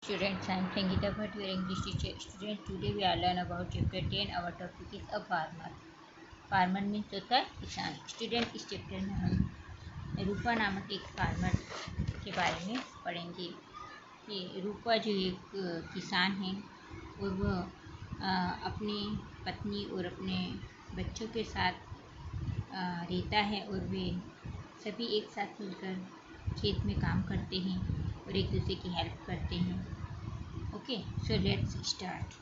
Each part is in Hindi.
Students, I am Sangeeta Bhatt, your English teacher. Students, today we are learn about chapter 10. Our topic is a farmer. Farmer means होता है किसान. स्टूडेंट, इस चैप्टर में हम रूपा नामक एक फार्मर के बारे में पढ़ेंगे. ये रूपा जो एक किसान है और वह अपनी पत्नी और अपने बच्चों के साथ रहता है और वे सभी एक साथ मिलकर खेत में काम करते हैं और एक दूसरे की हेल्प करते हैं. Okay, so let's start.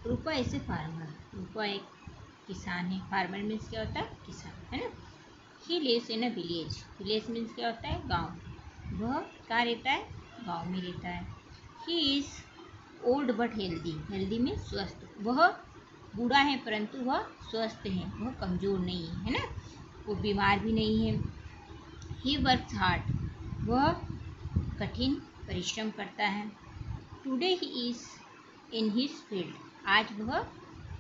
Rupa is a farmer. Rupa एक किसान है. फार्मर मीन्स क्या होता है? किसान, है ना. He lives in a village. Village means क्या होता है? गांव. वह कहाँ रहता है? गांव में रहता है. He is old but healthy. Healthy में स्वस्थ. वह बूढ़ा है परंतु वह स्वस्थ है. वह कमज़ोर नहीं है, है ना. वो बीमार भी नहीं है. He works hard. वह कठिन परिश्रम करता है. Today he is in his field. आज वह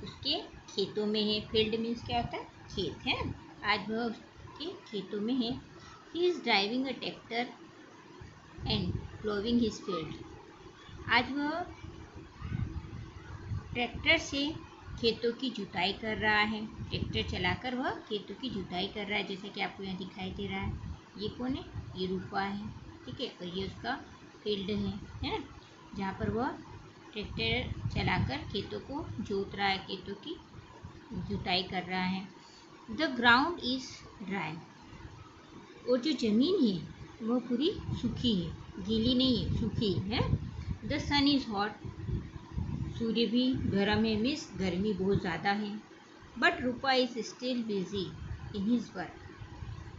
उसके खेतों में है. फील्ड मीन्स क्या होता है? खेत, है ना. आज वह उसके खेतों में है. He is driving a tractor and ploughing his field. आज वह ट्रैक्टर से खेतों की जुताई कर रहा है. ट्रैक्टर चलाकर वह खेतों की जुताई कर रहा है, जैसे कि आपको यहाँ दिखाई दे रहा है. ये कौन है? ये रूपा है, ठीक है. और ये उसका फील्ड है ना, जहाँ पर वह ट्रैक्टर चलाकर खेतों को जोत रहा है, खेतों की जुताई कर रहा है. The ground is dry. और जो ज़मीन है वह पूरी सूखी है, गीली नहीं है, सूखी है. The sun is hot. सूर्य भी गर्म है, मीन्स गर्मी बहुत ज़्यादा है. But Rupa is still busy in his work.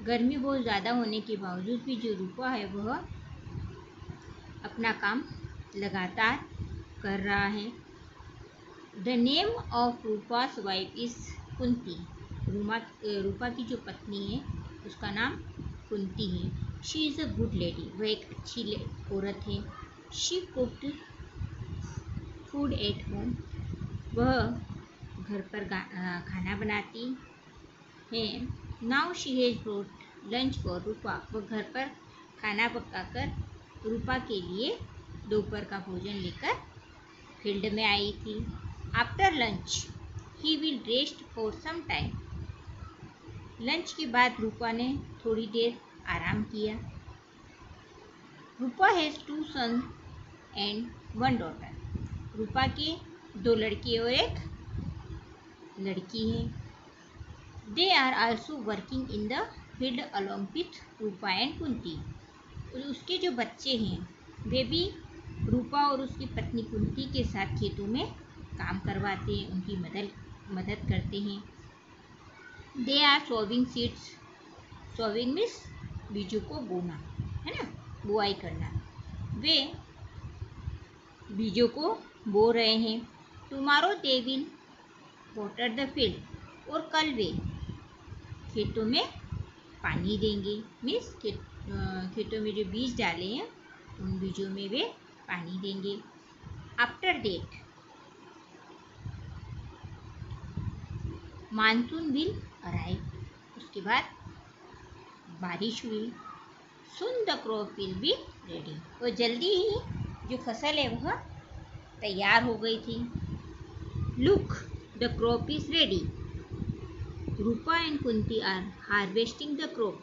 गर्मी बहुत ज़्यादा होने के बावजूद भी जो रूपा है वह अपना काम लगातार कर रहा है. The name of Rupa's wife is Kunti. Rupa की जो पत्नी है उसका नाम कुंती है. She is a good lady. वह एक अच्छी औरत है. She cooked food at home. वह घर पर खाना बनाती है. Now she has brought lunch for Rupa. वह घर पर खाना पकाकर रूपा के लिए दोपहर का भोजन लेकर फील्ड में आई थी. After lunch he will rest for some time. Lunch के बाद रूपा ने थोड़ी देर आराम किया. Rupa has 2 sons and 1 daughter. Rupa के 2 लड़के और एक लड़की है. They are also working in the field along with Rupa and Kunti. उसके जो बच्चे हैं वे भी रूपा और उसकी पत्नी कुंती के साथ खेतों में काम करवाते हैं, उनकी मदद करते हैं. They are sowing seeds. Sowing means बीजों को बोना, है ना, बुआई करना. वे बीजों को बो रहे हैं. Tomorrow they will water the field. और कल वे खेतों में पानी देंगे. मीन्स खेतों में जो बीज डाले हैं उन बीजों में वे पानी देंगे. After that monsoon will arrive. उसके बाद बारिश हुई. Soon the crop will be ready. और जल्दी ही जो फसल है वह तैयार हो गई थी. Look, the crop is ready. Rupa and Kunti are harvesting the crop.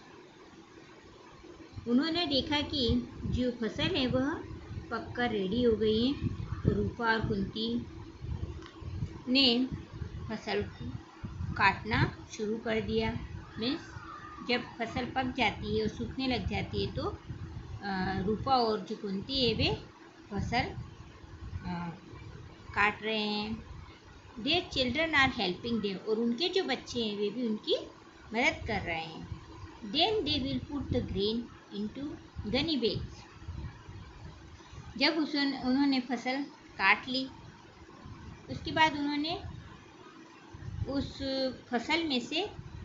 उन्होंने देखा कि जो फसल है वह पककर रेडी हो गई है. तो रूपा और कुंती ने फसल को काटना शुरू कर दिया. मीन्स जब फसल पक जाती है और सूखने लग जाती है तो रूपा और जो कुंती है वे फसल काट रहे हैं. Their children are helping them. और उनके जो बच्चे हैं वे भी उनकी मदद कर रहे हैं. Then they will put the grain into gunny bags. जब उन्होंने फसल काट ली उसके बाद उन्होंने उस फसल में से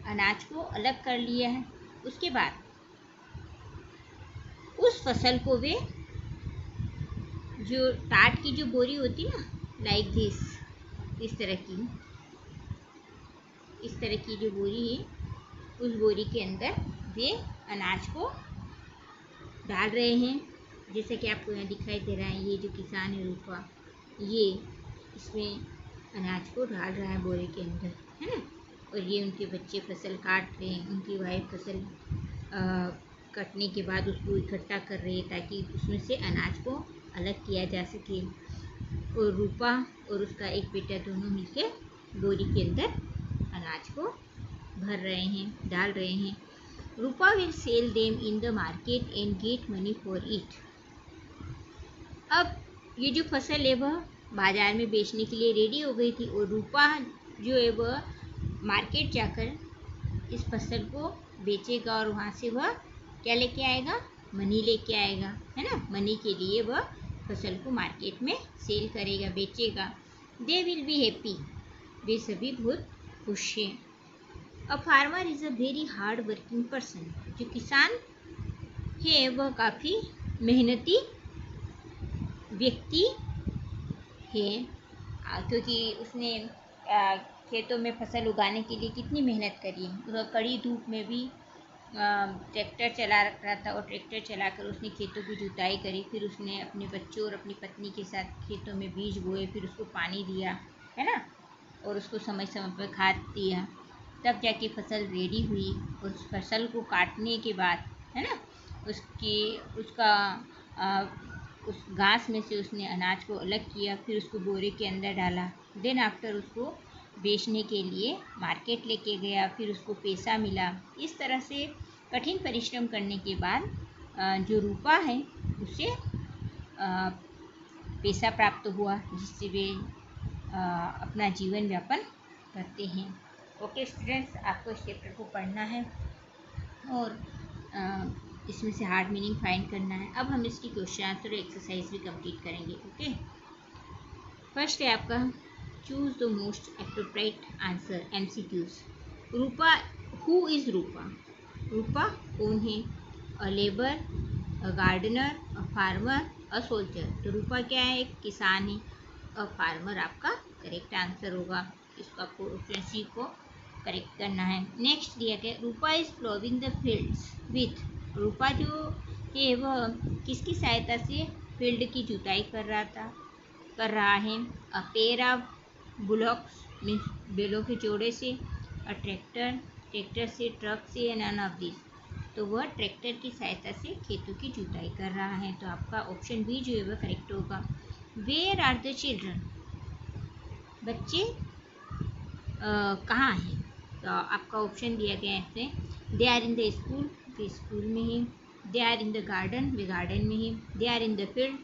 अनाज को अलग कर लिया है. उसके बाद उस फसल को वे जो टाट की जो बोरी होती ना, लाइक दिस, इस तरह की जो बोरी है उस बोरी के अंदर वे अनाज को डाल रहे हैं. जैसे कि आपको यहाँ दिखाई दे रहा है, ये जो किसान है रूपा, ये इसमें अनाज को डाल रहा है बोरे के अंदर, है ना। और ये उनके बच्चे फसल काट रहे हैं, उनकी वाइफ फसल कटने के बाद उसको इकट्ठा कर रही है ताकि उसमें से अनाज को अलग किया जा सके। और रूपा और उसका एक बेटा दोनों मिलकर बोरी के अंदर अनाज को भर रहे हैं, डाल रहे हैं। Rupa will sell them in the market and get money for it. अब ये जो फसल है वह बाजार में बेचने के लिए रेडी हो गई थी और रूपा जो है वह मार्केट जाकर इस फसल को बेचेगा और वहाँ से वह क्या लेके आएगा, मनी लेके आएगा, है ना। मनी के लिए वह फसल को मार्केट में सेल करेगा, बेचेगा। दे विल बी हैप्पी, वे सभी बहुत खुश हैं। अ farmer is a very hard working person, जो किसान है वह काफ़ी मेहनती व्यक्ति है, क्योंकि उसने खेतों में फसल उगाने के लिए कितनी मेहनत करी है। वह कड़ी धूप में भी ट्रैक्टर चला रहा था और ट्रैक्टर चलाकर उसने खेतों की जुताई करी। फिर उसने अपने बच्चों और अपनी पत्नी के साथ खेतों में बीज बोए, फिर उसको पानी दिया, है ना, और उसको समय समय पर खाद दिया। तब जाके फसल रेडी हुई और उस फसल को काटने के बाद, है ना, उस घास में से उसने अनाज को अलग किया, फिर उसको बोरे के अंदर डाला। देन आफ्टर उसको बेचने के लिए मार्केट लेके गया, फिर उसको पैसा मिला। इस तरह से कठिन परिश्रम करने के बाद जो रूपा है उसे पैसा प्राप्त हुआ, जिससे वे अपना जीवन यापन करते हैं। ओके स्टूडेंट्स, आपको इस चैप्टर को पढ़ना है और इसमें से हार्ड मीनिंग फाइंड करना है। अब हम इसकी क्वेश्चन आंसर एक्सरसाइज भी कंप्लीट करेंगे। ओके, फर्स्ट है आपका choose the most appropriate answer, MCQs। Rupa, who is Rupa? Rupa कौन है? A labour, a gardener, a farmer, a soldier. तो रूपा क्या है? एक किसान है। अ फार्मर आपका करेक्ट आंसर होगा। इसको आपको ऑप्शन सी को करेक्ट करना है। नेक्स्ट दिया गया, रूपा इज प्लोविंग द फील्ड्स विथ। रूपा जो है वह किसकी सहायता से फील्ड की जुताई कर रहा है? A pair of bullocks, means बैलों के जोड़े से। अ ट्रैक्टर से, ट्रक से, नन ऑफ दिस। तो वह ट्रैक्टर की सहायता से खेतों की जुताई कर रहा है। तो आपका ऑप्शन बी जो है वह करेक्ट होगा। Where are the children? बच्चे कहाँ हैं? तो आपका ऑप्शन दिया गया है इसमें, they are in the school, वे स्कूल में ही। They are in the garden, वे गार्डन में ही। They are in the field,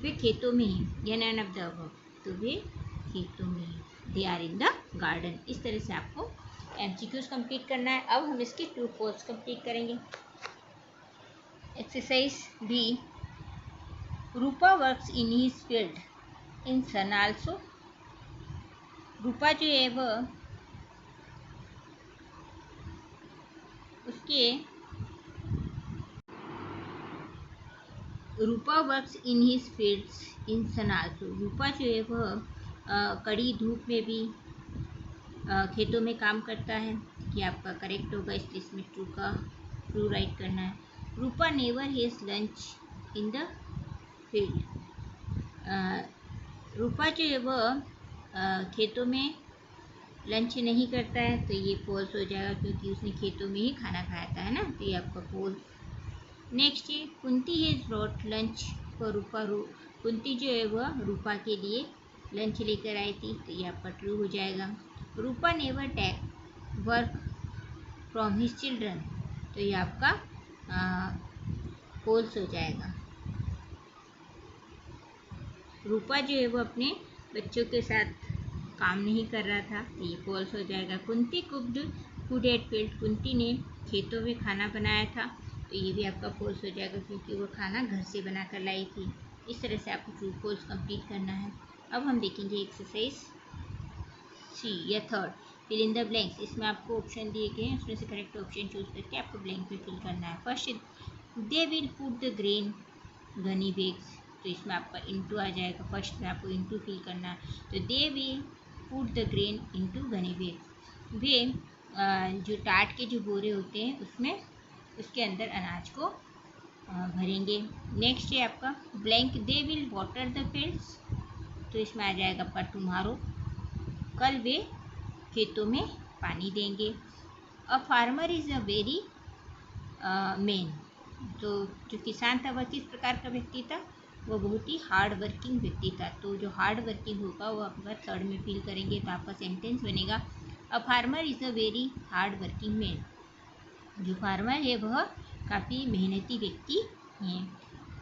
वे खेतों में ही। या नन ऑफ द अबव, तो वे खेतों में ही। They are in the garden. इस तरह से आपको MCQs कंप्लीट करना है। अब हम इसकी ट्रू फॉल्स कंप्लीट करेंगे। Exercise b, Rupa works in his field in sun also. Rupa जो है वह Rupa works in his fields in sun also. Rupa जो है वह कड़ी धूप में भी खेतों में काम करता है। कि आपका करेक्ट होगा, इसलिए इसमें ट्रू राइट करना है। Rupa never has lunch in the field. Rupa जो है वह खेतों में लंच नहीं करता है, तो ये फॉल्स हो जाएगा क्योंकि उसने खेतों में ही खाना खाया था, है ना। तो ये आपका फॉल्स। नेक्स्ट है, Kunti has brought lunch for Rupa. Kunti जो है वह रूपा के लिए लंच लेकर आई थी, तो ये आपका ट्रू हो जाएगा। Rupa never take work from his children, तो ये आपका फॉल्स हो जाएगा। रूपा जो है वो अपने बच्चों के साथ काम नहीं कर रहा था, तो ये फॉल्स हो जाएगा। Kunti cooked food eight field, Kunti ने खेतों में खाना बनाया था, तो ये भी आपका फॉल्स हो जाएगा क्योंकि वो खाना घर से बना कर लाई थी। इस तरह से आपको ट्रू फॉल्स कंप्लीट करना है। अब हम देखेंगे एक्सरसाइज सी या third, fill in the blanks. इसमें आपको ऑप्शन दिए गए हैं, उसमें से करेक्ट ऑप्शन चूज करके आपको ब्लैंक में फिल करना है। First, they will put the grain Ghani bags, तो इसमें आपका इंटू आ जाएगा। फर्स्ट में आपको इंटू फिल करना है। तो they will put the grain into gunny bags, वे जो टाट के जो बोरे होते हैं उसमें उसके अंदर अनाज को भरेंगे। नेक्स्ट है आपका blank, they will water the fields, तो इसमें आ जाएगा आपका टुमारो, कल वे खेतों में पानी देंगे। अ farmer is a very man, तो जो किसान था वह किस प्रकार का व्यक्ति था, वह बहुत ही हार्ड वर्किंग व्यक्ति था। तो जो हार्ड वर्किंग होगा वो आपका थर्ड में फिल करेंगे, तो आपका सेंटेंस बनेगा a farmer is a very hard working man, जो फार्मर है वह काफ़ी मेहनती व्यक्ति हैं।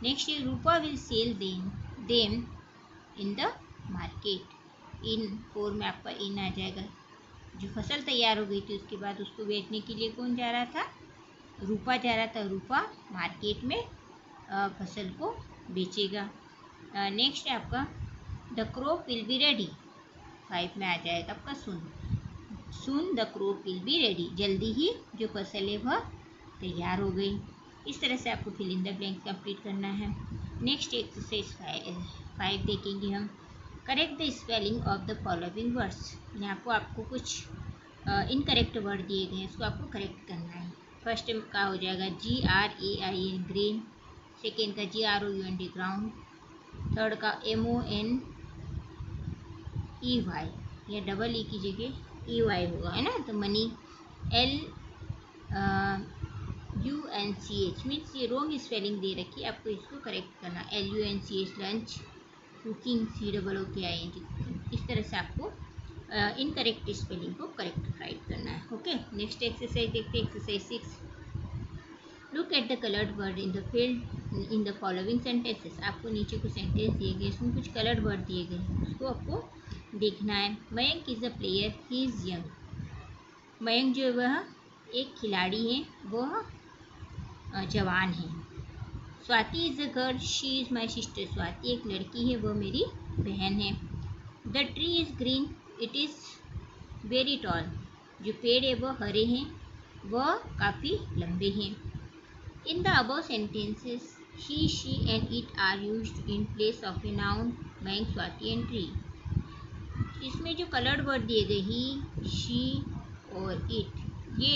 नेक्स्ट है Rupa will sell them in the market, in 4 में आपका इन आ जाएगा। जो फसल तैयार हो गई थी उसके बाद उसको बेचने के लिए कौन जा रहा था, रूपा जा रहा था। रूपा मार्केट में फसल को बेचेगा। नेक्स्ट है आपका the crop will be ready, 5 में आ जाएगा आपका soon the crop will be ready, जल्दी ही जो फसल है वह तैयार हो गई। इस तरह से आपको fill in the blank complete करना है। नेक्स्ट एक्सरसाइज 5 देखेंगे हम। Correct the spelling of the following words, यहाँ पर आपको कुछ इनकरेक्ट वर्ड दिए गए हैं, इसको आपको करेक्ट करना है। फर्स्ट का हो जाएगा GRAIN ग्रीन, सेकेंड का GROUND ग्राउंड, थर्ड का MONEY, या डबल ई की जगह EY होगा, है ना, तो मनी। LUNCH मीन्स ये रॉन्ग स्पेलिंग दे रखी है, आपको इसको करेक्ट करना। LUNCH लंच, कुकिंग COOKING, इस तरह से आपको इनकरेक्ट स्पेलिंग को करेक्ट राइट करना है। ओके, नेक्स्ट एक्सरसाइज देखते हैं। Exercise 6, look at the coloured word in the field in the following sentences. आपको नीचे कुछ सेंटेंस दिए गए, इसमें कुछ कलर्ड वर्ड दिए गए हैं, उसको आपको देखना है। Mayank is a player, he is young, Mayank जो है वह एक खिलाड़ी है, वह जवान है। Swati is a girl, she is my sister, Swati एक लड़की है, वह मेरी बहन है। The tree is green, it is very tall, जो पेड़ है वह हरे हैं, वह काफ़ी लंबे हैं। In the above sentences he, she and it are used in place of a noun, Mayank, Swati and tree. इसमें जो कलर्ड वर्ड दिए गए ही, शी और इट, ये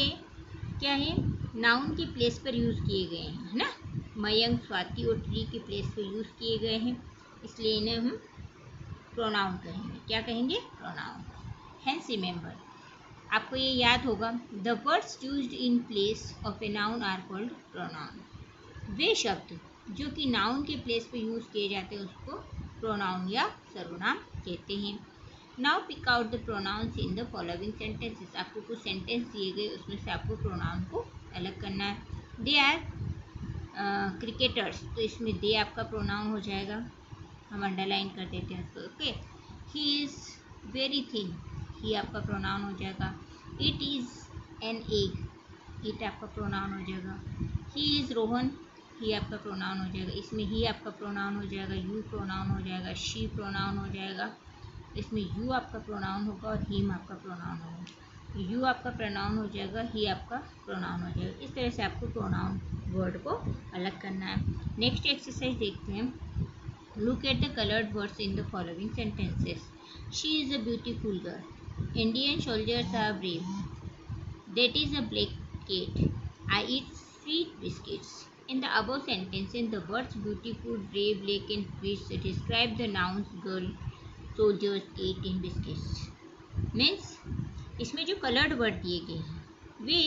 क्या है, नाउन के प्लेस पर यूज़ किए गए हैं, है ना। मयंक, स्वाति और ट्री के प्लेस पर यूज़ किए गए हैं, इसलिए इन्हें हम प्रोनाउन कहेंगे। क्या कहेंगे, प्रोनाउन। हेंस रिमेंबर, आपको ये याद होगा, the words used in place of a noun are called pronoun. वे शब्द जो कि नाउन के प्लेस पे यूज़ किए जाते हैं उसको प्रोनाउन या सर्वनाम कहते हैं। Now pick out the pronouns in the following sentences. आपको कुछ सेंटेंस दिए गए, उसमें से आपको प्रोनाउन को अलग करना है। दे आर क्रिकेटर्स, तो इसमें दे आपका प्रोनाउन हो जाएगा, हम अंडरलाइन कर देते हैं उसको। Okay, he is very thin, he आपका प्रोनाउन हो जाएगा। It is an egg, it आपका प्रोनाउन हो जाएगा। ही इज़ रोहन, ही आपका प्रोनाउन हो जाएगा, इसमें ही आपका प्रोनाउन हो जाएगा। यू प्रोनाउन हो जाएगा, शी प्रोनाउन हो जाएगा, इसमें यू आपका प्रोनाउन होगा और हिम आपका प्रोनाउन होगा। यू आपका प्रोनाउन हो जाएगा, ही आपका प्रोनाउन हो जाएगा। इस तरह से आपको प्रोनाउन वर्ड को अलग करना है। नेक्स्ट एक्सरसाइज देखते हैं। Look at the coloured words in the following sentences. She is a beautiful girl, Indian soldiers are brave, that is a black cat, I eat sweet biscuits. In the above sentences, the words beautiful, brave, black and fish describe the nouns girl, soldiers, cat and biscuits. Means इसमें जो कलर्ड वर्ड दिए गए हैं वे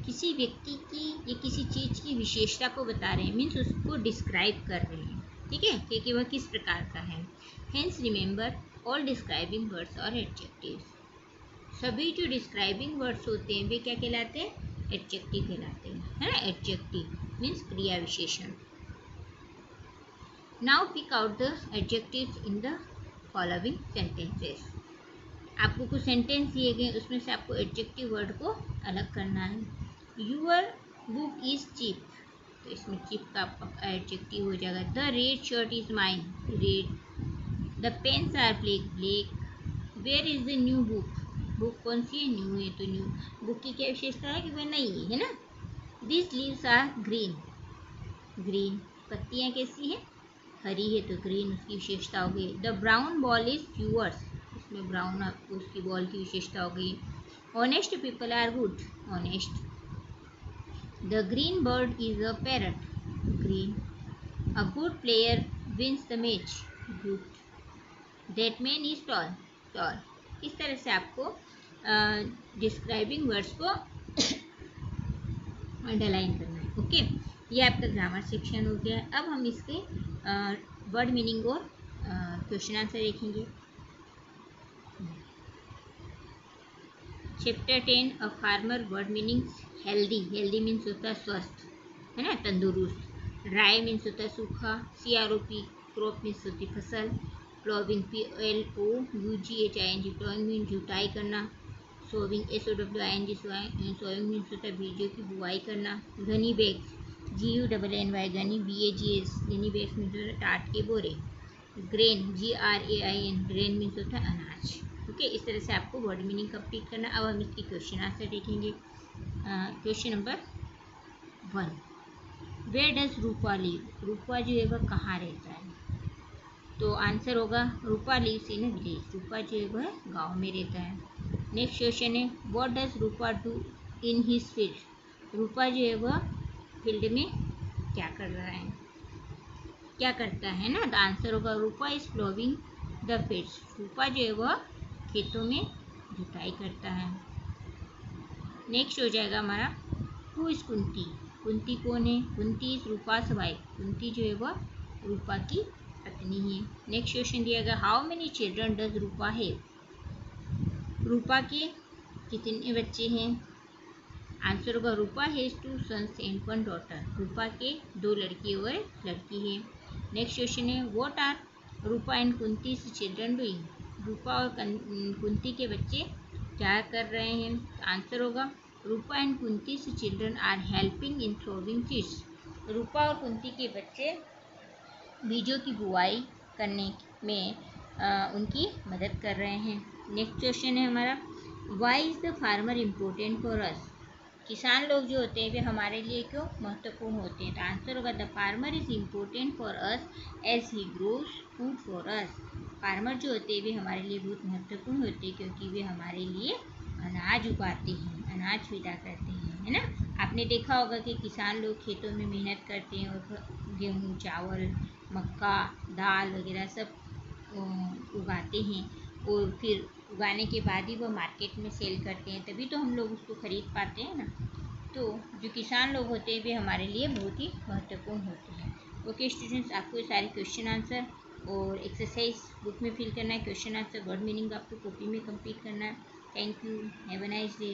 किसी व्यक्ति की या किसी चीज़ की विशेषता को बता रहे हैं, मीन्स उसको डिस्क्राइब कर रहे हैं, ठीक है, कि वह किस प्रकार का है। Hence remember, all describing words और एडजेक्टिव्स, सभी जो डिस्क्राइबिंग वर्ड्स होते हैं वे क्या कहलाते हैं, एडजेक्टिव कहलाते हैं, है ना। एडजेक्टिव मीन्स क्रिया विशेषण। Now pick out the adjectives in the following sentences. आपको कुछ सेंटेंस दिए गए, उसमें से आपको एडजेक्टिव वर्ड को अलग करना है। यूअर बुक इज चीप, तो इसमें चीप का आपका एडजेक्टिव हो जाएगा। The red shirt is mine, red. The pens are black, where is the new book, book कौन सी है, न्यू है, तो न्यू बुक की क्या विशेषता है कि वह नई है ना। This leaves are green, green पत्तियाँ कैसी हैं, हरी है, तो ग्रीन उसकी विशेषता हो गई। The brown ball is yours, इसमें ब्राउन आपको उसकी बॉल की विशेषता हो गई। Honest people are good, honest. The green bird is a parrot, green. A good player wins the match. Good. That man is tall. Tall. इस तरह से आपको डिस्क्राइबिंग वर्ड्स को अंडरलाइन करना है. ओके, ये आपका ग्रामर सेक्शन हो गया. अब हम इसके वर्ड मीनिंग और क्वेश्चन आंसर देखेंगे. Chapter 10 a farmer. Word meanings. Healthy. Healthy means होता है स्वस्थ, है ना, तंदुरुस्त. ड्राई मीन्स होता है सूखा. CROP. क्रॉप मीन्स होती फसल. प्लॉविंग. PLOUGHING. प्लॉविंग मीन्स जुताई करना. सोविंग. SOWING. सोविंग मीन्स होता है बीजों की बुआई करना. Gunny bags. GUNNY. Gunny. BAGS. Gunny bags means होता है टाट के बोरे. ग्रेन. GRAIN. ग्रेन मीन्स होता है अनाज. ओके, इस तरह से आपको वर्ड मीनिंग कंप्लीट करना. अब हम इसकी क्वेश्चन आंसर देखेंगे. Question number 1. Where does Rupa live. Rupa जो है वह कहाँ रहता है? तो आंसर होगा रूपा लिव्स इन अ विलेज. रूपा जो है वह गाँव में रहता है. नेक्स्ट क्वेश्चन है what does Rupa do in his field. Rupa जो है वह फील्ड में क्या कर रहा है, क्या करता है ना. तो आंसर होगा रूपा इज प्लोविंग द फील्ड्स. रूपा जो है वह खेतों में जुताई करता है. नेक्स्ट हो जाएगा हमारा हु इज कुंती. कुंती कौन है? Kunti is Rupa's wife. कुंती जो है वह रूपा की पत्नी है. नेक्स्ट क्वेश्चन दिया गया how many children does Rupa have. Rupa के कितने बच्चे हैं? आंसर होगा Rupa has 2 sons and 1 daughter. Rupa के 2 लड़की और लड़की है. नेक्स्ट क्वेश्चन है what are Rupa and Kunti children doing. Rupa और कुंती के बच्चे क्या कर रहे हैं? आंसर होगा Rupa and Kunti children are helping in throwing seeds. Rupa और कुंती के बच्चे बीजों की बुआई करने में उनकी मदद कर रहे हैं. नेक्स्ट क्वेश्चन है हमारा why is the farmer important for us. किसान लोग जो होते हैं वे हमारे लिए क्यों महत्वपूर्ण होते हैं? तो आंसर होगा the farmer is important for us as he grows food for us. Farmer जो होते हैं वे हमारे लिए बहुत महत्वपूर्ण होते हैं क्योंकि वे हमारे लिए अनाज उगाते हैं, अनाज पैदा करते हैं, है ना. आपने देखा होगा कि किसान लोग खेतों में मेहनत करते हैं और गेहूँ, चावल, मक्का, दाल वगैरह सब उगाते हैं और फिर उगाने के बाद ही वो मार्केट में सेल करते हैं, तभी तो हम लोग उसको ख़रीद पाते हैं ना. तो जो किसान लोग होते हैं वे हमारे लिए बहुत ही महत्वपूर्ण होते हैं. ओके स्टूडेंट्स, आपको ये सारे क्वेश्चन आंसर और एक्सरसाइज बुक में फिल करना है. क्वेश्चन आंसर वर्ड मीनिंग आपको कॉपी में कंप्लीट करना है. Thank you. Have a nice day.